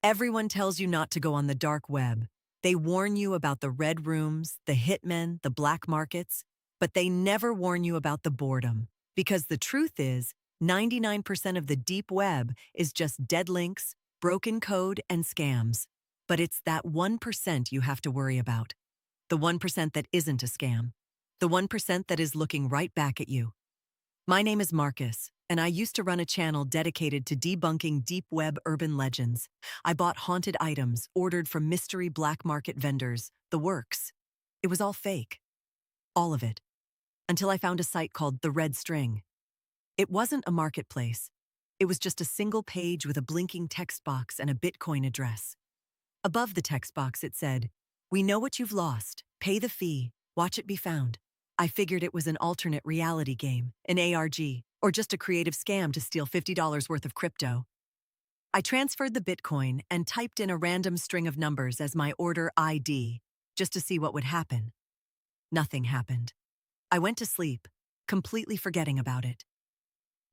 Everyone tells you not to go on the dark web. They warn you about the red rooms, the hitmen, the black markets, but they never warn you about the boredom. Because the truth is, 99% of the deep web is just dead links, broken code, and scams. But it's that 1% you have to worry about. The 1% that isn't a scam. The 1% that is looking right back at you. My name is Marcus, and I used to run a channel dedicated to debunking deep web urban legends. I bought haunted items, ordered from mystery black market vendors, the works. It was all fake. All of it. Until I found a site called The Red String. It wasn't a marketplace. It was just a single page with a blinking text box and a Bitcoin address. Above the text box it said, "We know what you've lost. Pay the fee. Watch it be found." I figured it was an alternate reality game, an ARG, or just a creative scam to steal $50 worth of crypto. I transferred the Bitcoin and typed in a random string of numbers as my order ID, just to see what would happen. Nothing happened. I went to sleep, completely forgetting about it.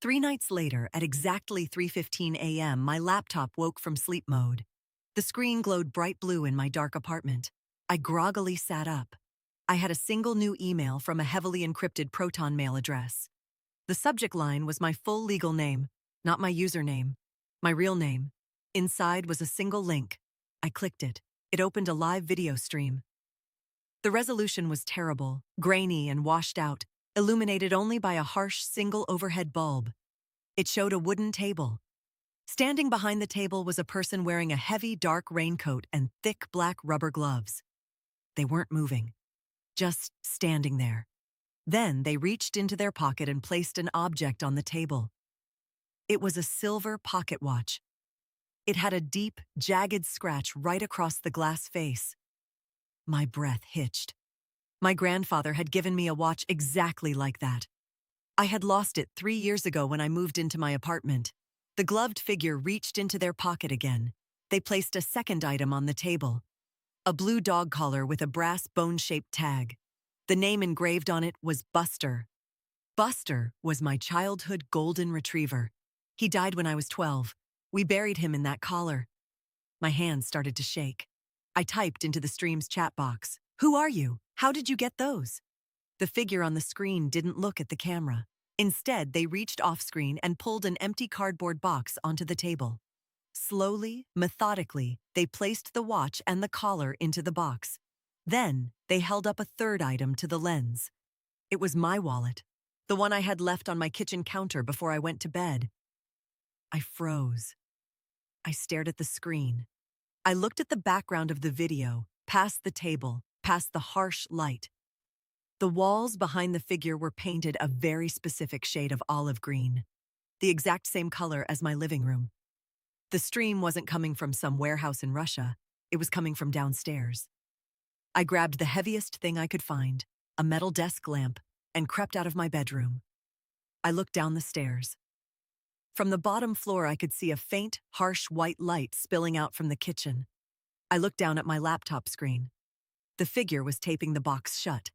3 nights later, at exactly 3:15 a.m., my laptop woke from sleep mode. The screen glowed bright blue in my dark apartment. I groggily sat up. I had a single new email from a heavily encrypted Proton mail address. The subject line was my full legal name, not my username, my real name. Inside was a single link. I clicked it. It opened a live video stream. The resolution was terrible, grainy and washed out, illuminated only by a harsh single overhead bulb. It showed a wooden table. Standing behind the table was a person wearing a heavy dark raincoat and thick black rubber gloves. They weren't moving. Just standing there. Then they reached into their pocket and placed an object on the table. It was a silver pocket watch. It had a deep, jagged scratch right across the glass face. My breath hitched. My grandfather had given me a watch exactly like that. I had lost it 3 years ago when I moved into my apartment. The gloved figure reached into their pocket again. They placed a second item on the table. A blue dog collar with a brass bone-shaped tag. The name engraved on it was Buster. Buster was my childhood golden retriever. He died when I was 12. We buried him in that collar. My hands started to shake. I typed into the stream's chat box, "Who are you? How did you get those?" The figure on the screen didn't look at the camera. Instead, they reached off-screen and pulled an empty cardboard box onto the table. Slowly, methodically, they placed the watch and the collar into the box. Then, they held up a third item to the lens. It was my wallet, the one I had left on my kitchen counter before I went to bed. I froze. I stared at the screen. I looked at the background of the video, past the table, past the harsh light. The walls behind the figure were painted a very specific shade of olive green, the exact same color as my living room. The stream wasn't coming from some warehouse in Russia. It was coming from downstairs. I grabbed the heaviest thing I could find, a metal desk lamp, and crept out of my bedroom. I looked down the stairs. From the bottom floor, I could see a faint, harsh white light spilling out from the kitchen. I looked down at my laptop screen. The figure was taping the box shut.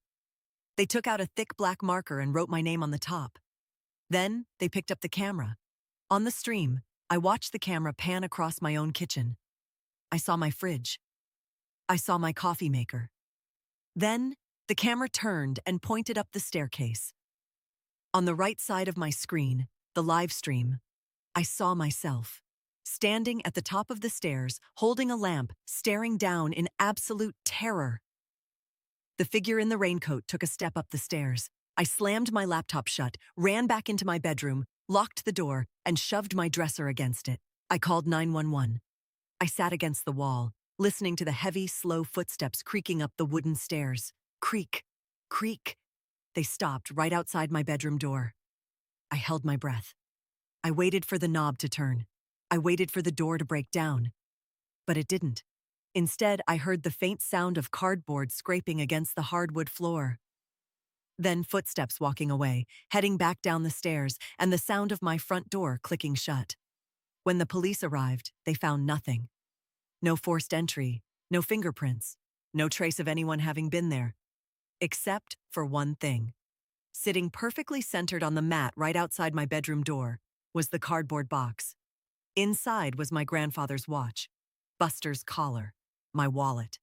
They took out a thick black marker and wrote my name on the top. Then, they picked up the camera. On the stream, I watched the camera pan across my own kitchen. I saw my fridge. I saw my coffee maker. Then, the camera turned and pointed up the staircase. On the right side of my screen, the live stream, I saw myself, standing at the top of the stairs, holding a lamp, staring down in absolute terror. The figure in the raincoat took a step up the stairs. I slammed my laptop shut, ran back into my bedroom, locked the door, and shoved my dresser against it. I called 911. I sat against the wall, listening to the heavy, slow footsteps creaking up the wooden stairs. Creak, creak. They stopped right outside my bedroom door. I held my breath. I waited for the knob to turn. I waited for the door to break down. But it didn't. Instead, I heard the faint sound of cardboard scraping against the hardwood floor. Then footsteps walking away, heading back down the stairs, and the sound of my front door clicking shut. When the police arrived, they found nothing. No forced entry, no fingerprints, no trace of anyone having been there. Except for one thing. Sitting perfectly centered on the mat right outside my bedroom door was the cardboard box. Inside was my grandfather's watch. Buster's collar, my wallet.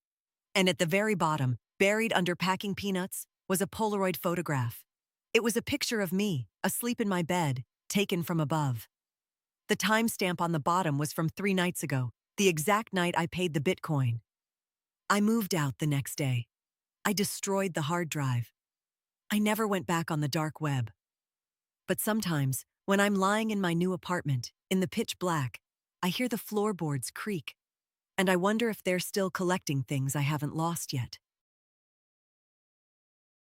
And at the very bottom, buried under packing peanuts, was a Polaroid photograph. It was a picture of me, asleep in my bed, taken from above. The timestamp on the bottom was from 3 nights ago, the exact night I paid the Bitcoin. I moved out the next day. I destroyed the hard drive. I never went back on the dark web. But sometimes, when I'm lying in my new apartment, in the pitch black, I hear the floorboards creak, and I wonder if they're still collecting things I haven't lost yet.